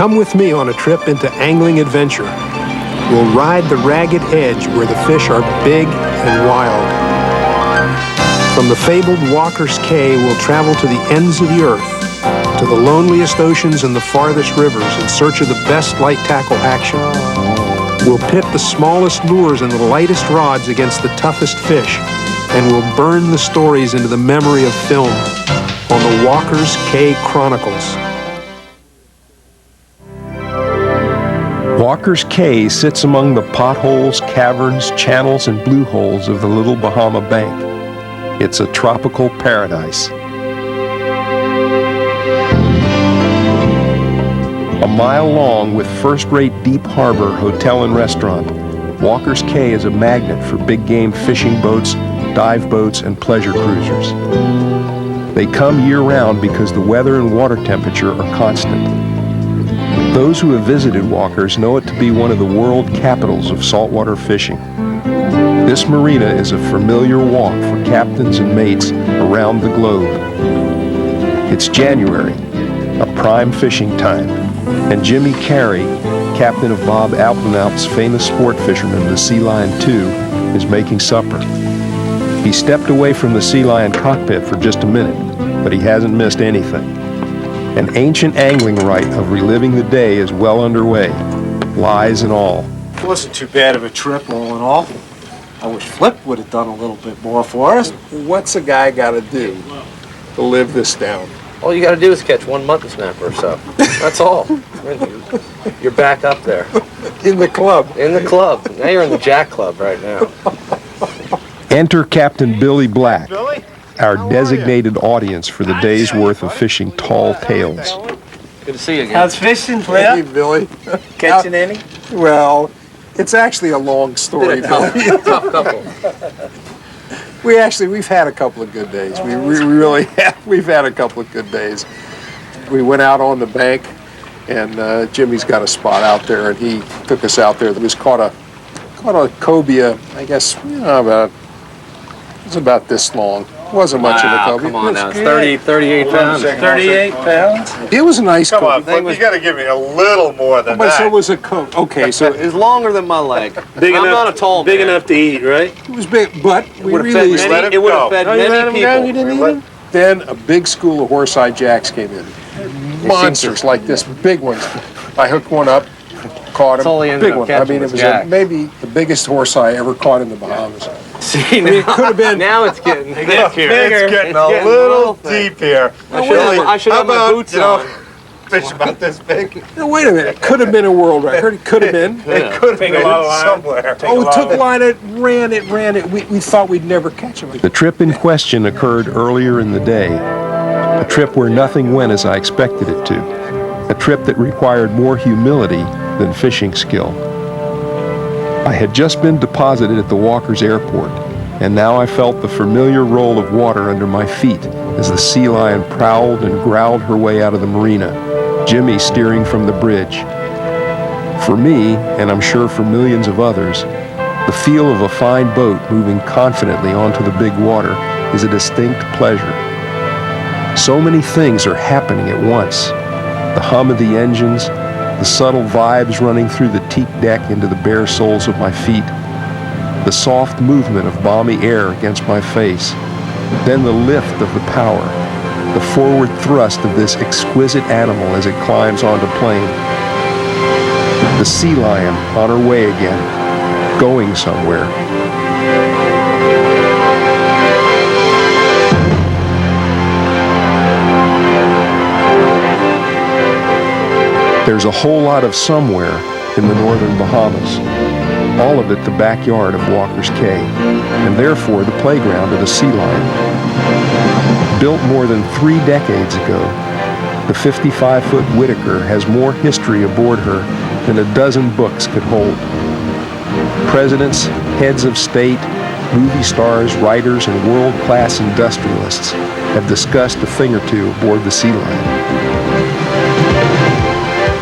Come with me on a trip into angling adventure. We'll ride the ragged edge where the fish are big and wild. From the fabled Walker's Cay, we'll travel to the ends of the earth, to the loneliest oceans and the farthest rivers in search of the best light tackle action. We'll pit the smallest lures and the lightest rods against the toughest fish, and we'll burn the stories into the memory of film on the Walker's Cay Chronicles. Walker's Cay sits among the potholes, caverns, channels, and blue holes of the Little Bahama Bank. It's a tropical paradise. A mile long with first-rate deep harbor, hotel, and restaurant, Walker's Cay is a magnet for big game fishing boats, dive boats, and pleasure cruisers. They come year-round because the weather and water temperature are constant. Those who have visited Walker's know it to be one of the world capitals of saltwater fishing. This marina is a familiar walk for captains and mates around the globe. It's January, a prime fishing time, and Jimmy Carey, captain of Bob Alpenaut's famous sport fisherman, the Sea Lion II, is making supper. He stepped away from the Sea Lion cockpit for just a minute, but he hasn't missed anything. An ancient angling rite of reliving the day is well underway, lies and all. It wasn't too bad of a trip, all in all. I wish Flip would have done a little bit more for us. What's a guy got to do to live this down? All you got to do is catch one mutton snapper or so. That's all. You're back up there. In the club. In the club. Now you're in the Jack Club right now. Enter Captain Billy Black, our designated audience for the day's worth of fishing tall tales. Good to see you again. How's fishing, Flip? Hey, Billy. Catching any? Well, it's actually a long story, Billy. Tough couple. We've had a couple of good days. We really have. We've had a couple of good days. We went out on the bank, and Jimmy's got a spot out there, and he took us out there. It was caught a cobia, I guess, it was about this long. It wasn't much of a cobia. Come on now, it's 38 pounds. 38 pounds? It was a nice Come on, cobia. you got to give me a little more than But that. so it was a cobia. Okay, so It's longer than my leg. Big I'm enough, not a tall big man. enough to eat, right? it was big, but we Would have really... fed let him many, it would have go. fed Oh, you let many him people. go? You didn't eat him? Then a big school of horse-eye jacks came in. Monsters like this, big ones. I hooked one up, caught That's all he him. ended Big up one. I catching mean, it was was jacks. maybe the biggest horse I ever caught in the Bahamas. See, now, it could have been. now it's getting thick here. It's getting It's a getting little thick. deep here. I should have my boots on. Fish about this big. No, wait a minute. It could have been a world record. It could have been. It could have Take a been lot of line. somewhere. Oh, it took line, it ran it. We thought we'd never catch him. The trip in question occurred earlier in the day. A trip where nothing went as I expected it to. A trip that required more humility than fishing skill. I had just been deposited at the Walker's Airport, and now I felt the familiar roll of water under my feet as the Sea Lion prowled and growled her way out of the marina, Jimmy steering from the bridge. For me, and I'm sure for millions of others, the feel of a fine boat moving confidently onto the big water is a distinct pleasure. So many things are happening at once. The hum of the engines, the subtle vibes running through the teak deck into the bare soles of my feet, the soft movement of balmy air against my face, then the lift of the power, the forward thrust of this exquisite animal as it climbs onto plane. The Sea Lion on her way again, going somewhere. There's a whole lot of somewhere in the northern Bahamas, all of it the backyard of Walker's Cay, and therefore the playground of the Sea Lion. Built more than 3 decades ago, the 55-foot Whitaker has more history aboard her than a dozen books could hold. Presidents, heads of state, movie stars, writers, and world-class industrialists have discussed a thing or two aboard the Sea Lion.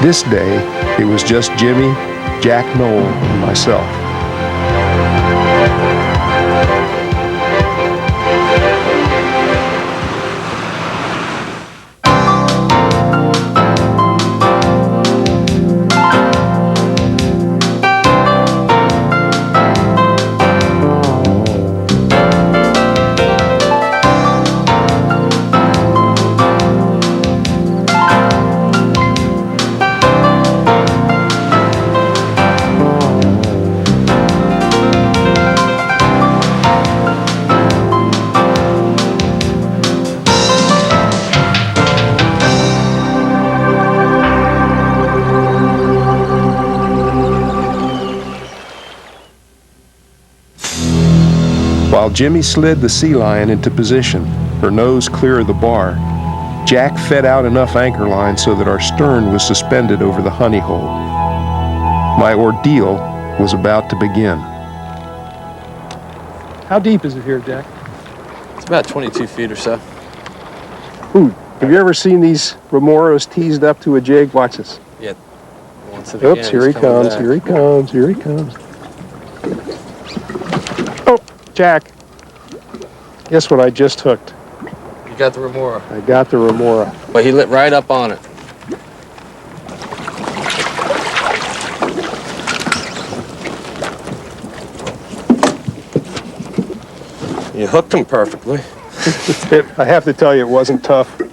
This day, it was just Jimmy, Jack Knoll, and myself. While Jimmy slid the sea lion into position, her nose clear of the bar, Jack fed out enough anchor line so that our stern was suspended over the honey hole. My ordeal was about to begin. How deep is it here, Jack? It's about 22 feet or so. Ooh, have you ever seen these remoras teased up to a jig? Watch this. Yeah. Once it Oops, again, here he he's coming comes, back. here he comes, here he comes. Oh, Jack, guess what I just hooked? You got the remora. I got the remora. But he lit right up on it. You hooked him perfectly. I have to tell you, it wasn't tough. There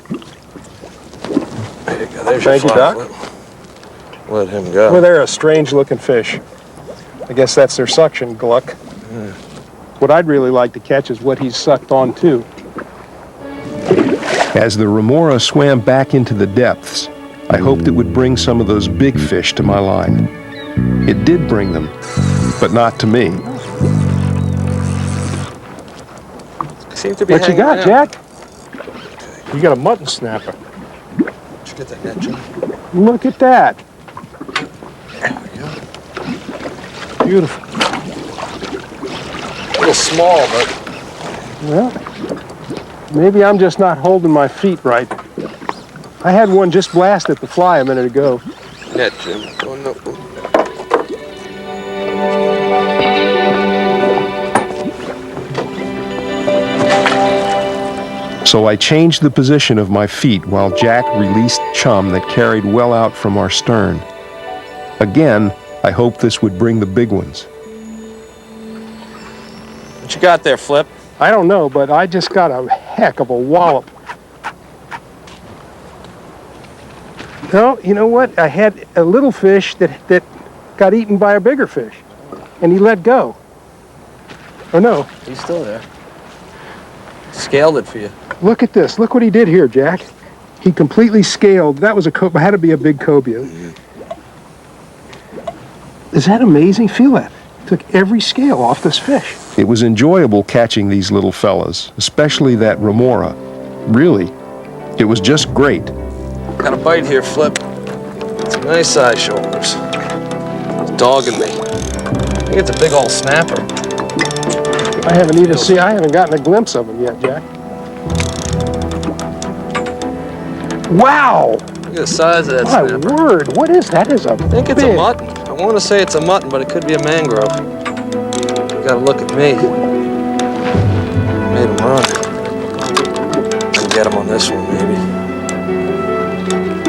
you go. There's Thank you, your Doc. fly flip. Let him go. Well, they're a strange-looking fish. I guess that's their suction gluck. What I'd really like to catch is what he's sucked on, too. As the remora swam back into the depths, I hoped it would bring some of those big fish to my line. It did bring them, but not to me. Seems to be What you hanging got, out. Jack? You got a mutton snapper. Did you get that net, Jim? Look at that. Beautiful. A little small, but Well, maybe I'm just not holding my feet right. I had one just blast at the fly a minute ago. net, Jim. Oh, no. So I changed the position of my feet while Jack released chum that carried well out from our stern. Again, I hoped this would bring the big ones. What you got there, Flip? I don't know, but I just got a heck of a wallop. No, you know what? I had a little fish that got eaten by a bigger fish, and he let go. Oh, no. He's still there. Scaled it for you. Look at this. Look what he did here, Jack. He completely scaled. That was had to be a big cobia. Is that amazing? Feel that. Took every scale off this fish. It was enjoyable catching these little fellas, especially that remora. Really, it was just great. Got a bite here, Flip. Some nice size shoulders. It's dogging me. I think it's a big old snapper. I haven't gotten a glimpse of him yet, Jack. Wow! Look at the size of that My snapper. word, what is that? Is a I think it's a mutton. I want to say it's a mutton, but it could be a mangrove. You gotta look at me. Made him run. I can get him on this one, maybe.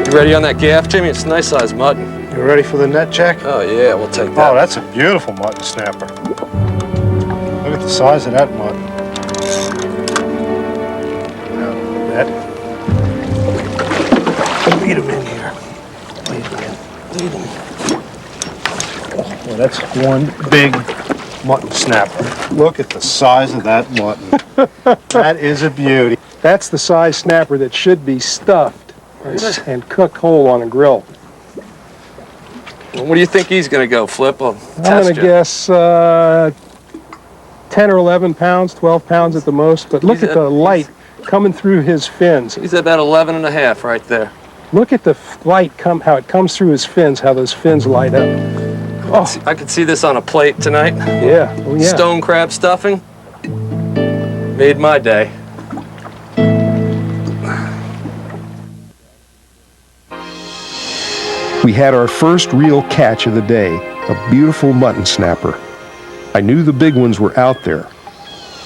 You ready on that gaff, Jimmy? It's a nice sized mutton. You ready for the net, Jack? Oh yeah, we'll take that. Oh, that's a beautiful mutton snapper. Look at the size of that mutton. Now, net. Lead him in here. Lead him in. Lead him. Well, that's one big mutton snapper. Look at the size of that mutton. That is a beauty. That's the size snapper that should be stuffed and cooked whole on a grill. What do you think he's gonna go, Flip? I'm going to guess 10 or 11 pounds, 12 pounds at the most. But look at the light coming through his fins. He's about 11 and a half right there. Look at the light how it comes through his fins, how those fins light up. Oh, I could see this on a plate tonight. yeah. Oh, yeah. Stone crab stuffing. Made my day. We had our first real catch of the day, a beautiful mutton snapper. I knew the big ones were out there.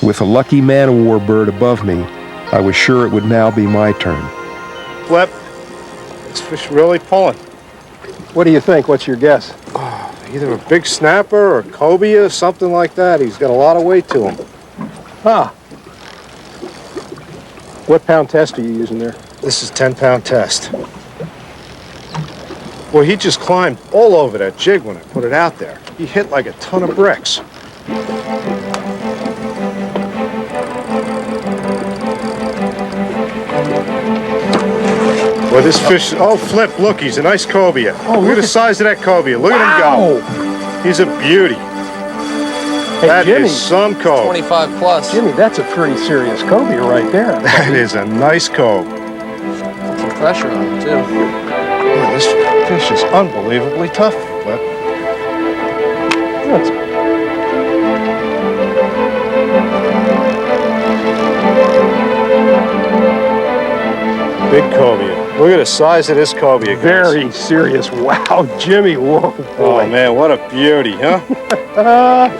With a lucky man-o-war bird above me, I was sure it would now be my turn. Flip. This fish really pulling. What do you think? What's your guess? Either a big snapper or cobia, something like that. He's got a lot of weight to him. Ah. What pound test are you using there? This is 10-pound test. Boy, he just climbed all over that jig when I put it out there. He hit like a ton of bricks. Well, this fish, oh, Flip, look, he's a nice cobia. Oh, look at the size of that cobia. Look at him go. He's a beauty. That Jimmy. is some cove. 25 plus. Jimmy, that's a pretty serious cobia right there. That is a nice cove. Some pressure on it, too. Boy, this fish is unbelievably tough, Flip. That's Big cobia. Look at the size of this cobia, guys. very serious. Wow, Jimmy, whoa, boy. Oh, man, what a beauty, huh?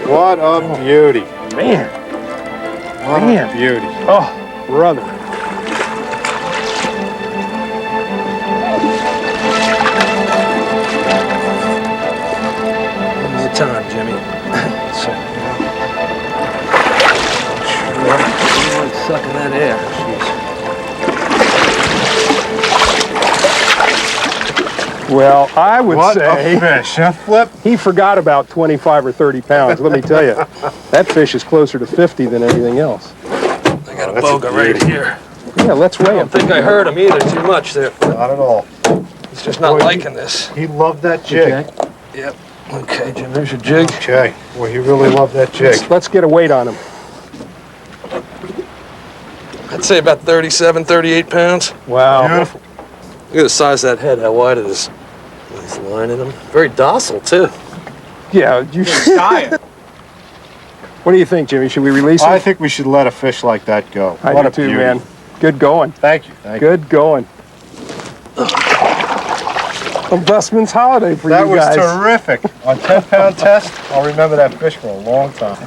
What a beauty. Man, What Man. a beauty. oh, brother. One more time, Jimmy. Sucking that air. Well, I would What say a fish, huh, Flip? he forgot about 25 or 30 pounds. Let me tell you, that fish is closer to 50 than anything else. I got a That's a boga right beauty. here. Yeah, let's I weigh don't him. think I heard him either too much there. Not at all. He's just not Boy, liking this. He loved that jig. Okay. Yep. Okay, Jim, there's your jig. Okay. Boy, he really loved that jig. Let's get a weight on him. I'd say about 37, 38 pounds. Wow. Beautiful. Look at the size of that head, how wide it is. Nice line in him. Very docile, too. Yeah, you What do you think, Jimmy? Should we release him? I think we should let a fish like that go. I What do a too, beauty. man. Good going. Thank you. Thank you. Good going. A busman's holiday for That you was guys. terrific. On 10-pound test, I'll remember that fish for a long time.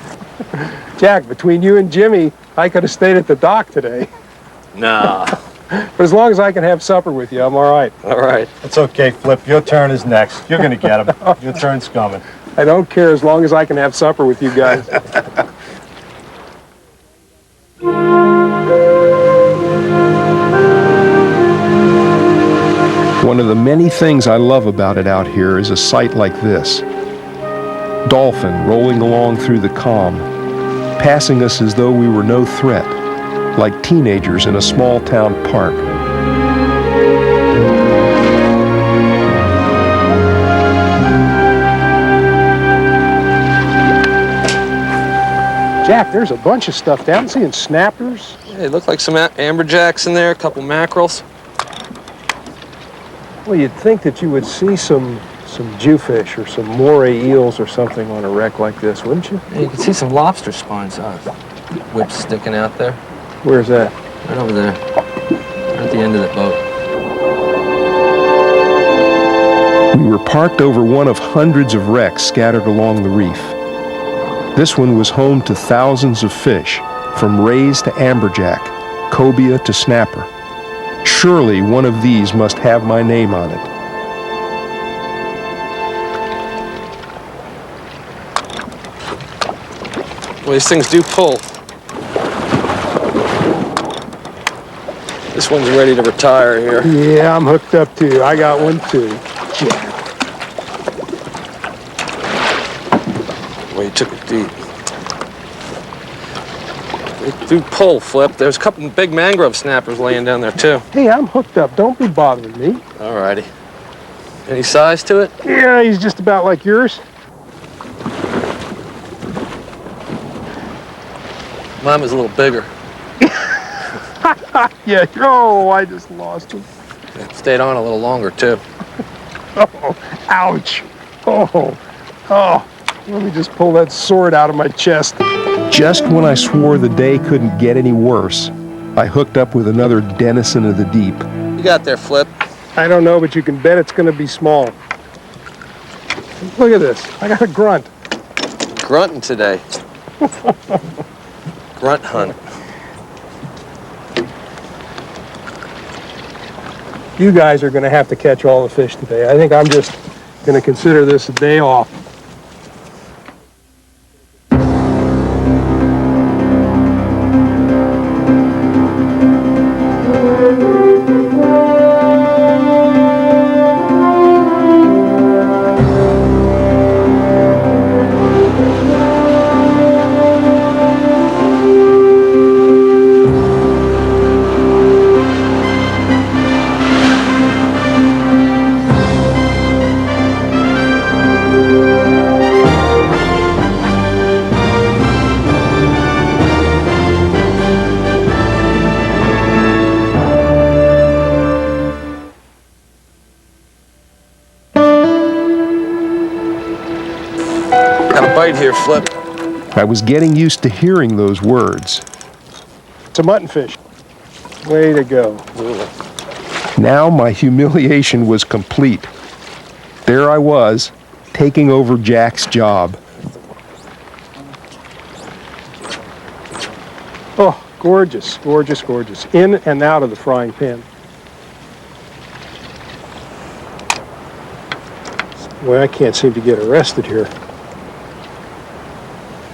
Jack, between you and Jimmy, I could have stayed at the dock today. Nah. But as long as I can have supper with you, I'm all right. All right. It's okay, Flip. Your turn is next. You're gonna get him. Your turn's coming. I don't care as long as I can have supper with you guys. One of the many things I love about it out here is a sight like this. Dolphin rolling along through the calm, passing us as though we were no threat, like teenagers in a small town park. Jack, there's a bunch of stuff down. I'm seeing snappers. Yeah, they look like some amberjacks in there, a couple mackerels. Well, you'd think that you would see some jewfish or some moray eels or something on a wreck like this, wouldn't you? Yeah, you can see some lobster spines, whips sticking out there. Where's that? Right over there. Right at the end of that boat. We were parked over one of hundreds of wrecks scattered along the reef. This one was home to thousands of fish, from rays to amberjack, cobia to snapper. Surely one of these must have my name on it. Well, these things do pull. This one's ready to retire here. Yeah, I'm hooked up too. I got one too. Jack. Well, you took it deep. They do pull, Flip. There's a couple big mangrove snappers laying down there, too. Hey, I'm hooked up. Don't be bothering me. All righty. Any size to it? Yeah, he's just about like yours. Mine was a little bigger. Yeah. Oh, I just lost him. It stayed on a little longer, too. Oh, ouch. Oh. Let me just pull that sword out of my chest. Just when I swore the day couldn't get any worse, I hooked up with another denizen of the deep. You got there, Flip. I don't know, but you can bet it's going to be small. Look at this. I got a grunt. Grunting today. Grunt hunt. You guys are going to have to catch all the fish today. I think I'm just going to consider this a day off. right here, Flip. I was getting used to hearing those words. It's a muttonfish. Way to go. Now my humiliation was complete. There I was, taking over Jack's job. Oh, gorgeous, gorgeous, gorgeous. In and out of the frying pan. Boy, I can't seem to get arrested here.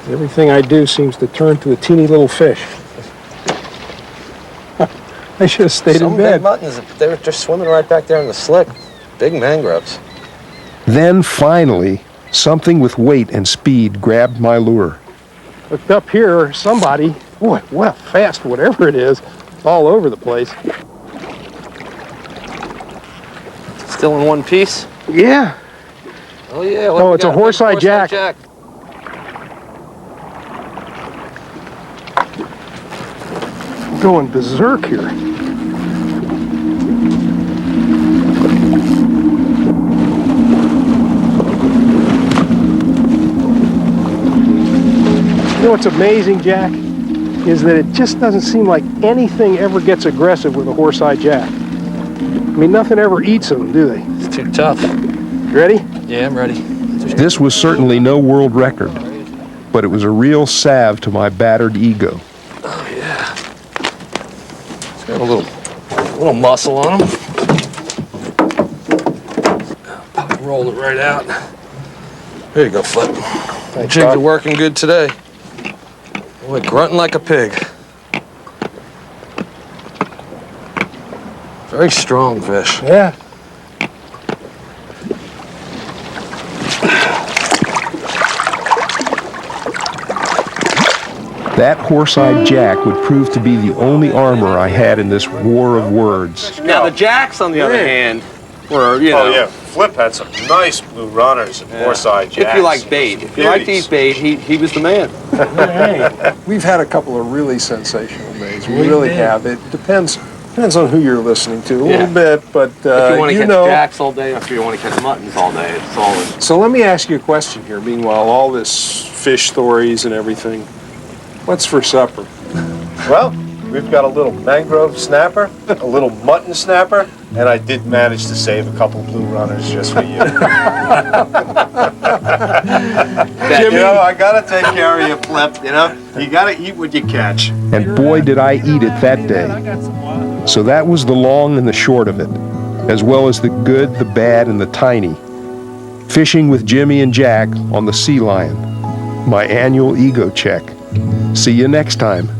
Everything I do seems to turn to a teeny little fish. I should have stayed Some in big bed. muttons, they're just swimming right back there in the slick. Big mangroves. Then finally, something with weight and speed grabbed my lure. Looked up here, somebody, boy, what a fast whatever it is, it's all over the place. Still in one piece? Yeah. Oh, yeah. Oh, it's a horse-eye jack. Going berserk here. You know what's amazing, Jack, is that it just doesn't seem like anything ever gets aggressive with a horse-eye jack. I mean, nothing ever eats them, do they? It's too tough. You ready? Yeah, I'm ready. This was certainly no world record, but it was a real salve to my battered ego. Oh, yeah. It's got a little muscle on him. Probably rolled it right out. There you go, Flip. Thanks, Jigs are Doc. working good today. Boy, grunting like a pig. Very strong fish. Yeah. That horse-eyed jack would prove to be the only armor I had in this war of words. Now the jacks, on the other hand, were, you know, Oh, yeah. Flip had some nice blue runners and horse-eyed jacks. if you like bait. If you like to eat bait, he was the man. We've had a couple of really sensational days. We really have. It depends on who you're listening to a little bit, but If you want to you catch know. jacks all day, or if you want to catch muttons all day, it's all in. So let me ask you a question here. Meanwhile, all this fish stories and everything, what's for supper? Well, we've got a little mangrove snapper, a little mutton snapper, and I did manage to save a couple blue runners just for you. You know, I gotta take care of you, Flip, you know? You gotta eat what you catch. And boy, did I eat it that day. So that was the long and the short of it, as well as the good, the bad, and the tiny. Fishing with Jimmy and Jack on the Sea Lion. My annual ego check. See you next time.